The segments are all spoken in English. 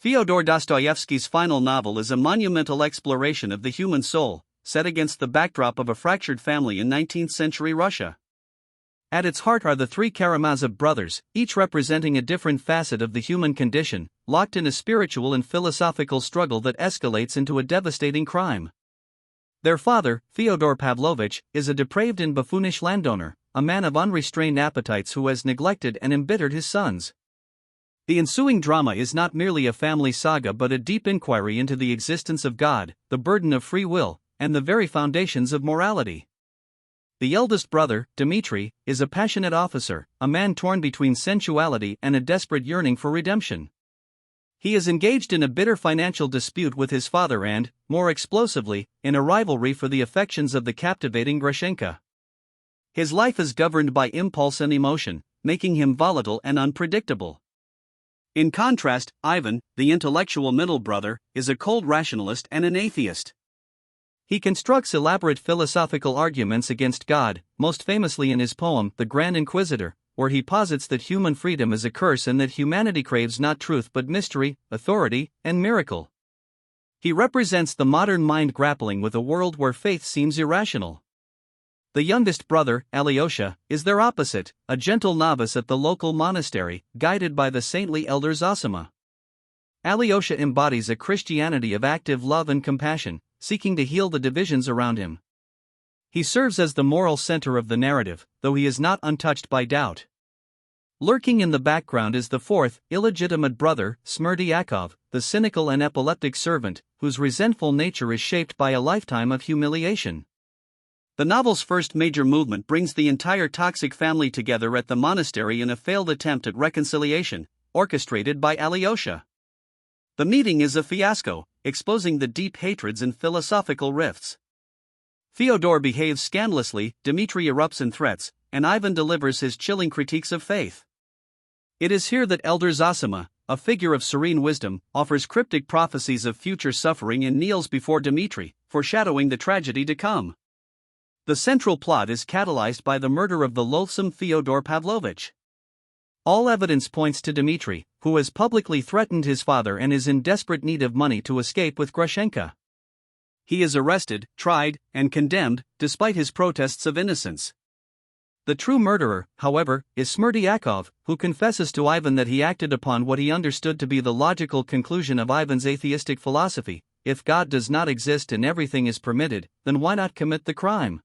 Fyodor Dostoevsky's final novel is a monumental exploration of the human soul, set against the backdrop of a fractured family in 19th-century Russia. At its heart are the three Karamazov brothers, each representing a different facet of the human condition, locked in a spiritual and philosophical struggle that escalates into a devastating crime. Their father, Fyodor Pavlovich, is a depraved and buffoonish landowner, a man of unrestrained appetites who has neglected and embittered his sons. The ensuing drama is not merely a family saga but a deep inquiry into the existence of God, the burden of free will, and the very foundations of morality. The eldest brother, Dmitri, is a passionate officer, a man torn between sensuality and a desperate yearning for redemption. He is engaged in a bitter financial dispute with his father and, more explosively, in a rivalry for the affections of the captivating Grushenka. His life is governed by impulse and emotion, making him volatile and unpredictable. In contrast, Ivan, the intellectual middle brother, is a cold rationalist and an atheist. He constructs elaborate philosophical arguments against God, most famously in his poem, The Grand Inquisitor, where he posits that human freedom is a curse and that humanity craves not truth but mystery, authority, and miracle. He represents the modern mind grappling with a world where faith seems irrational. The youngest brother, Alyosha, is their opposite, a gentle novice at the local monastery, guided by the saintly elder Zosima. Alyosha embodies a Christianity of active love and compassion, seeking to heal the divisions around him. He serves as the moral center of the narrative, though he is not untouched by doubt. Lurking in the background is the fourth, illegitimate brother, Smerdyakov, the cynical and epileptic servant, whose resentful nature is shaped by a lifetime of humiliation. The novel's first major movement brings the entire toxic family together at the monastery in a failed attempt at reconciliation, orchestrated by Alyosha. The meeting is a fiasco, exposing the deep hatreds and philosophical rifts. Fyodor behaves scandalously, Dmitri erupts in threats, and Ivan delivers his chilling critiques of faith. It is here that Elder Zosima, a figure of serene wisdom, offers cryptic prophecies of future suffering and kneels before Dmitri, foreshadowing the tragedy to come. The central plot is catalyzed by the murder of the loathsome Fyodor Pavlovich. All evidence points to Dmitri, who has publicly threatened his father and is in desperate need of money to escape with Grushenka. He is arrested, tried, and condemned, despite his protests of innocence. The true murderer, however, is Smerdyakov, who confesses to Ivan that he acted upon what he understood to be the logical conclusion of Ivan's atheistic philosophy: if God does not exist and everything is permitted, then why not commit the crime?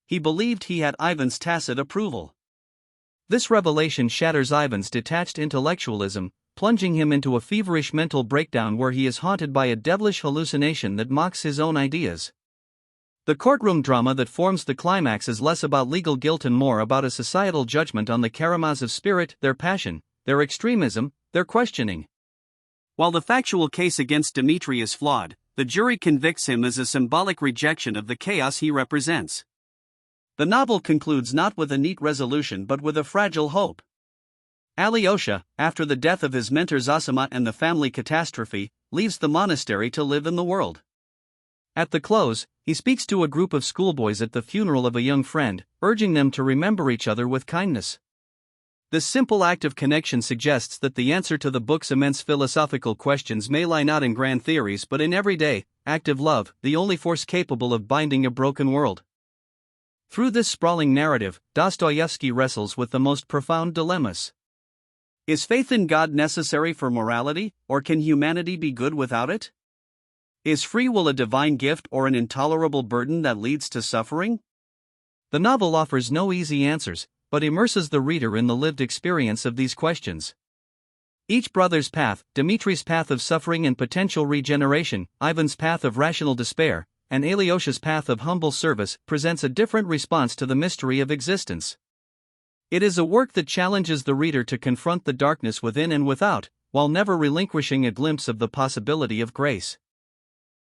He believed he had Ivan's tacit approval. This revelation shatters Ivan's detached intellectualism, plunging him into a feverish mental breakdown where he is haunted by a devilish hallucination that mocks his own ideas. The courtroom drama that forms the climax is less about legal guilt and more about a societal judgment on the Karamazov spirit, their passion, their extremism, their questioning. While the factual case against Dmitri is flawed, the jury convicts him as a symbolic rejection of the chaos he represents. The novel concludes not with a neat resolution but with a fragile hope. Alyosha, after the death of his mentor Zosima and the family catastrophe, leaves the monastery to live in the world. At the close, he speaks to a group of schoolboys at the funeral of a young friend, urging them to remember each other with kindness. This simple act of connection suggests that the answer to the book's immense philosophical questions may lie not in grand theories but in everyday, active love, the only force capable of binding a broken world. Through this sprawling narrative, Dostoevsky wrestles with the most profound dilemmas. Is faith in God necessary for morality, or can humanity be good without it? Is free will a divine gift or an intolerable burden that leads to suffering? The novel offers no easy answers, but immerses the reader in the lived experience of these questions. Each brother's path, Dmitri's path of suffering and potential regeneration, Ivan's path of rational despair, and Alyosha's path of humble service, presents a different response to the mystery of existence. It is a work that challenges the reader to confront the darkness within and without, while never relinquishing a glimpse of the possibility of grace.